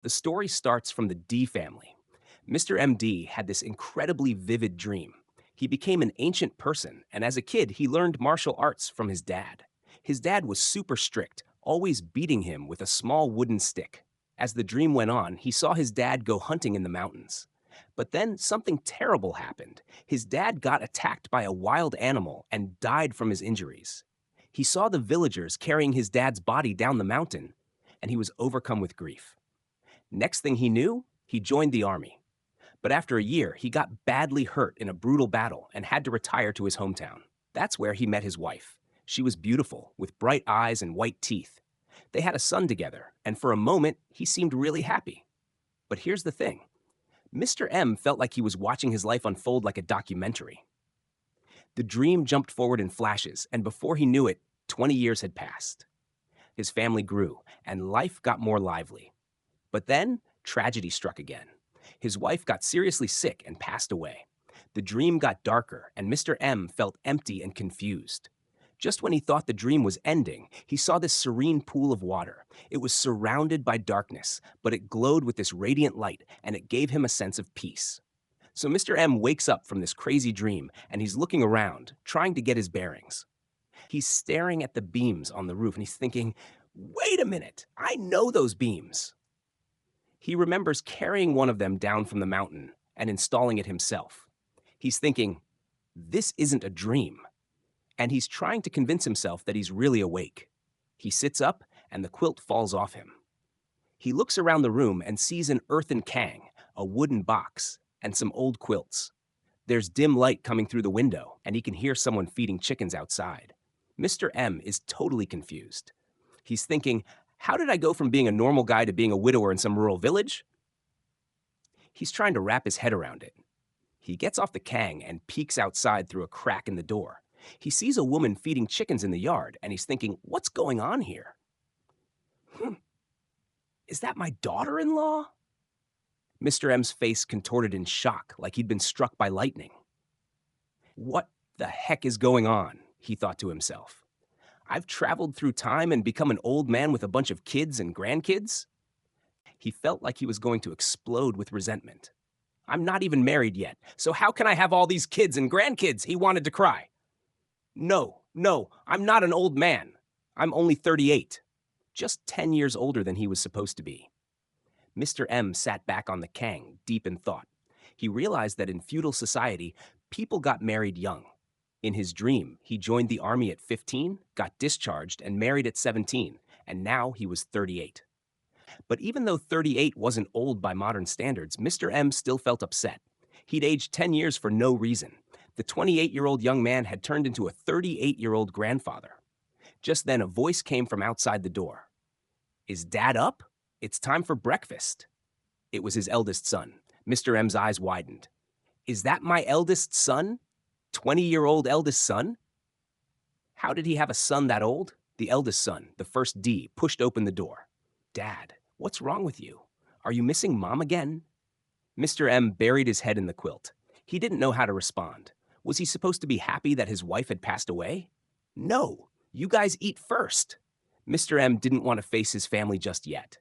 The story starts from the D family. Mr. MD had this incredibly vivid dream. He became an ancient person, and as a kid, he learned martial arts from his dad. His dad was super strict, always beating him with a small wooden stick. As the dream went on, he saw his dad go hunting in the mountains. But then something terrible happened. His dad got attacked by a wild animal and died from his injuries. He saw the villagers carrying his dad's body down the mountain, and he was overcome with grief. Next thing he knew, he joined the army. But after a year, he got badly hurt in a brutal battle and had to retire to his hometown. That's where he met his wife. She was beautiful, with bright eyes and white teeth. They had a son together, and for a moment, he seemed really happy. But here's the thing. Mr. M felt like he was watching his life unfold like a documentary. The dream jumped forward in flashes, and before he knew it, 20 years had passed. His family grew, and life got more lively. But then, tragedy struck again. His wife got seriously sick and passed away. The dream got darker, and Mr. M felt empty and confused. Just when he thought the dream was ending, he saw this serene pool of water. It was surrounded by darkness, but it glowed with this radiant light, and it gave him a sense of peace. So Mr. M wakes up from this crazy dream, and he's looking around, trying to get his bearings. He's staring at the beams on the roof, and he's thinking, wait a minute, I know those beams. He remembers carrying one of them down from the mountain and installing it himself. He's thinking, this isn't a dream. And he's trying to convince himself that he's really awake. He sits up and the quilt falls off him. He looks around the room and sees an earthen kang, a wooden box, and some old quilts. There's dim light coming through the window, and he can hear someone feeding chickens outside. Mr. M is totally confused. He's thinking, how did I go from being a normal guy to being a widower in some rural village? He's trying to wrap his head around it. He gets off the kang and peeks outside through a crack in the door. He sees a woman feeding chickens in the yard, and he's thinking, what's going on here? Is that my daughter-in-law? Mr. M's face contorted in shock, like he'd been struck by lightning. What the heck is going on? He thought to himself. I've traveled through time and become an old man with a bunch of kids and grandkids? He felt like he was going to explode with resentment. I'm not even married yet, so how can I have all these kids and grandkids? He wanted to cry. No, I'm not an old man. I'm only 38, just 10 years older than he was supposed to be. Mr. M sat back on the kang, deep in thought. He realized that in feudal society, people got married young. In his dream, he joined the army at 15, got discharged, and married at 17, and now he was 38. But even though 38 wasn't old by modern standards, Mr. M still felt upset. He'd aged 10 years for no reason. The 28-year-old young man had turned into a 38-year-old grandfather. Just then, a voice came from outside the door. Is Dad up? It's time for breakfast. It was his eldest son. Mr. M's eyes widened. Is that my eldest son? 20-year-old eldest son? How did he have a son that old? The eldest son, the first D, pushed open the door. Dad, what's wrong with you? Are you missing Mom again? Mr. M buried his head in the quilt. He didn't know how to respond. Was he supposed to be happy that his wife had passed away? No, you guys eat first. Mr. M didn't want to face his family just yet.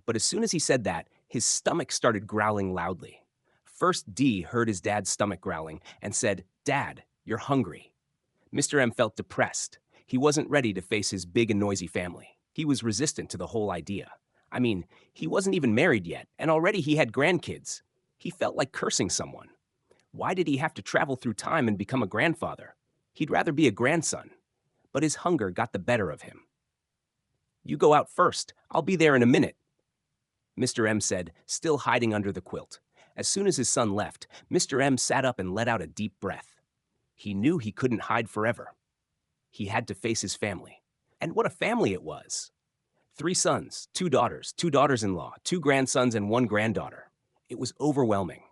But as soon as he said that, his stomach started growling loudly. First D heard his dad's stomach growling and said, Dad, you're hungry. Mr. M felt depressed. He wasn't ready to face his big and noisy family. He was resistant to the whole idea. I mean, he wasn't even married yet, and already he had grandkids. He felt like cursing someone. Why did he have to travel through time and become a grandfather? He'd rather be a grandson. But his hunger got the better of him. You go out first. I'll be there in a minute, Mr. M said, still hiding under the quilt. As soon as his son left, Mr. M sat up and let out a deep breath. He knew he couldn't hide forever. He had to face his family. And what a family it was. 3 sons, 2 daughters, 2 daughters-in-law, 2 grandsons, and 1 granddaughter. It was overwhelming.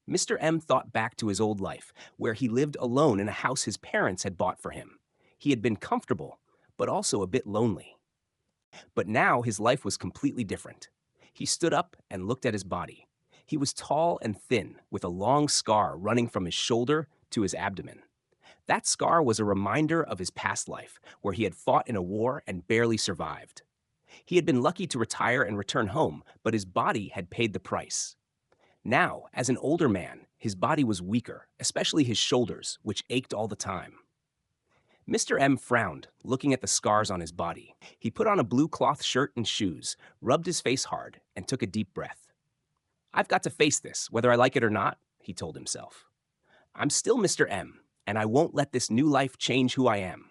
Mr. M thought back to his old life, where he lived alone in a house his parents had bought for him. He had been comfortable, but also a bit lonely. But now his life was completely different. He stood up and looked at his body. He was tall and thin, with a long scar running from his shoulder to his abdomen. That scar was a reminder of his past life, where he had fought in a war and barely survived. He had been lucky to retire and return home, but his body had paid the price. Now, as an older man, his body was weaker, especially his shoulders, which ached all the time. Mr. M frowned, looking at the scars on his body. He put on a blue cloth shirt and shoes, rubbed his face hard, and took a deep breath. I've got to face this, whether I like it or not, he told himself. I'm still Mr. M, and I won't let this new life change who I am.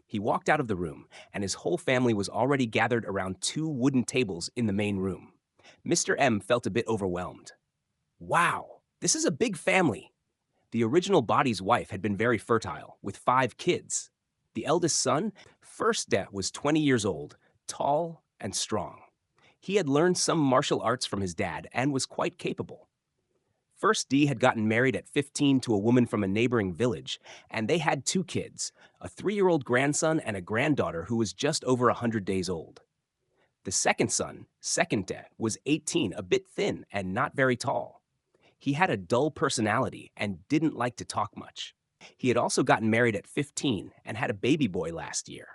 He walked out of the room, and his whole family was already gathered around two wooden tables in the main room. Mr. M felt a bit overwhelmed. Wow, this is a big family. The original body's wife had been very fertile, with 5 kids. The eldest son, First De, was 20 years old, tall and strong. He had learned some martial arts from his dad and was quite capable. First D had gotten married at 15 to a woman from a neighboring village, and they had 2 kids, a 3-year-old grandson and a granddaughter who was just over 100 days old. The second son, Second De, was 18, a bit thin and not very tall. He had a dull personality and didn't like to talk much. He had also gotten married at 15 and had a baby boy last year.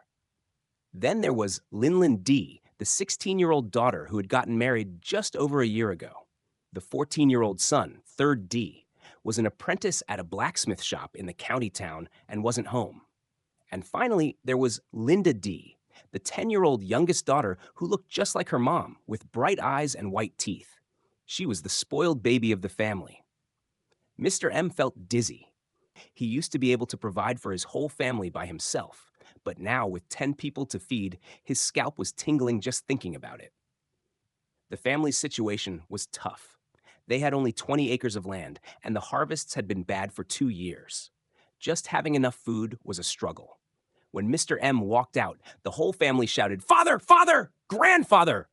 Then there was Linlin D, the 16-year-old daughter who had gotten married just over a year ago. The 14-year-old son, Third D, was an apprentice at a blacksmith shop in the county town and wasn't home. And finally, there was Linda D, the 10-year-old youngest daughter who looked just like her mom, with bright eyes and white teeth. She was the spoiled baby of the family. Mr. M felt dizzy. He used to be able to provide for his whole family by himself, but now with 10 people to feed, his scalp was tingling just thinking about it. The family's situation was tough. They had only 20 acres of land, and the harvests had been bad for 2 years. Just having enough food was a struggle. When Mr. M walked out, the whole family shouted, "Father! Father! Grandfather!"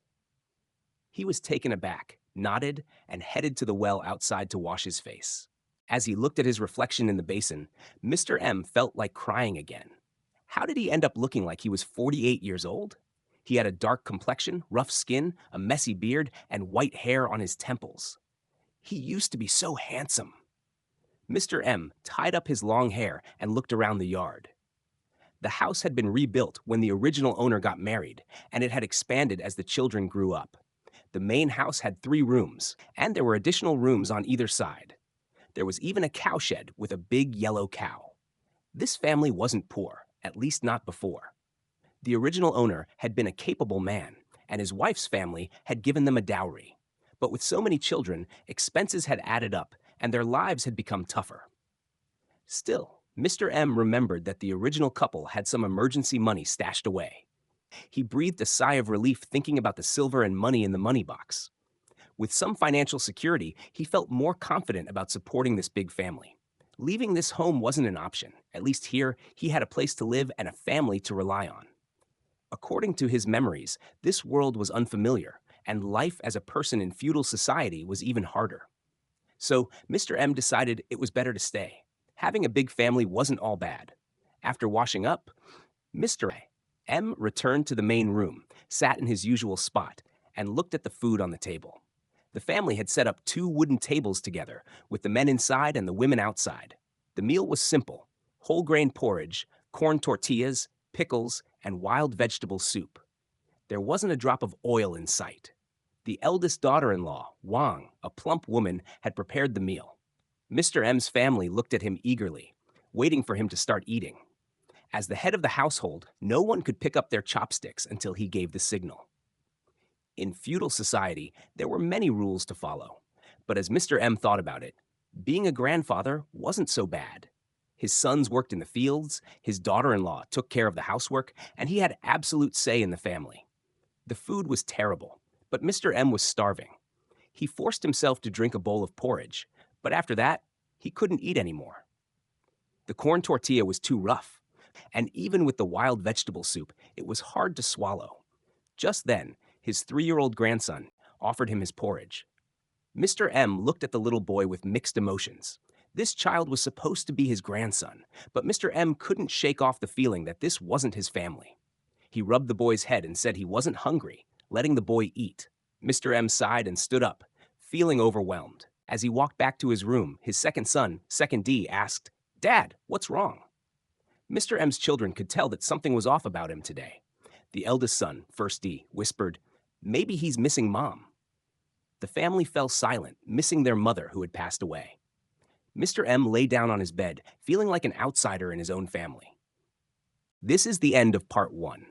He was taken aback, nodded, and headed to the well outside to wash his face. As he looked at his reflection in the basin, Mr. M felt like crying again. How did he end up looking like he was 48 years old? He had a dark complexion, rough skin, a messy beard, and white hair on his temples. He used to be so handsome. Mr. M tied up his long hair and looked around the yard. The house had been rebuilt when the original owner got married, and it had expanded as the children grew up. The main house had 3 rooms, and there were additional rooms on either side. There was even a cowshed with a big yellow cow. This family wasn't poor, at least not before. The original owner had been a capable man, and his wife's family had given them a dowry. But with so many children, expenses had added up, and their lives had become tougher. Still, Mr. M remembered that the original couple had some emergency money stashed away. He breathed a sigh of relief thinking about the silver and money in the money box. With some financial security, he felt more confident about supporting this big family. Leaving this home wasn't an option. At least here, he had a place to live and a family to rely on. According to his memories, this world was unfamiliar, and life as a person in feudal society was even harder. So Mr. M decided it was better to stay. Having a big family wasn't all bad. After washing up, Mr. M returned to the main room, sat in his usual spot, and looked at the food on the table. The family had set up 2 wooden tables together, with the men inside and the women outside. The meal was simple: whole grain porridge, corn tortillas, pickles, and wild vegetable soup. There wasn't a drop of oil in sight. The eldest daughter-in-law, Wang, a plump woman, had prepared the meal. Mr. M's family looked at him eagerly, waiting for him to start eating. As the head of the household, no one could pick up their chopsticks until he gave the signal. In feudal society, there were many rules to follow, but as Mr. M thought about it, being a grandfather wasn't so bad. His sons worked in the fields, his daughter-in-law took care of the housework, and he had absolute say in the family. The food was terrible, but Mr. M was starving. He forced himself to drink a bowl of porridge, but after that, he couldn't eat anymore. The corn tortilla was too rough, and even with the wild vegetable soup, it was hard to swallow. Just then, his 3-year-old grandson offered him his porridge. Mr. M looked at the little boy with mixed emotions. This child was supposed to be his grandson, but Mr. M couldn't shake off the feeling that this wasn't his family. He rubbed the boy's head and said he wasn't hungry, letting the boy eat. Mr. M sighed and stood up, feeling overwhelmed. As he walked back to his room, his second son, Second D, asked, "Dad, what's wrong?" Mr. M's children could tell that something was off about him today. The eldest son, First D, whispered, "Maybe he's missing Mom." The family fell silent, missing their mother who had passed away. Mr. M lay down on his bed, feeling like an outsider in his own family. This is the end of part 1.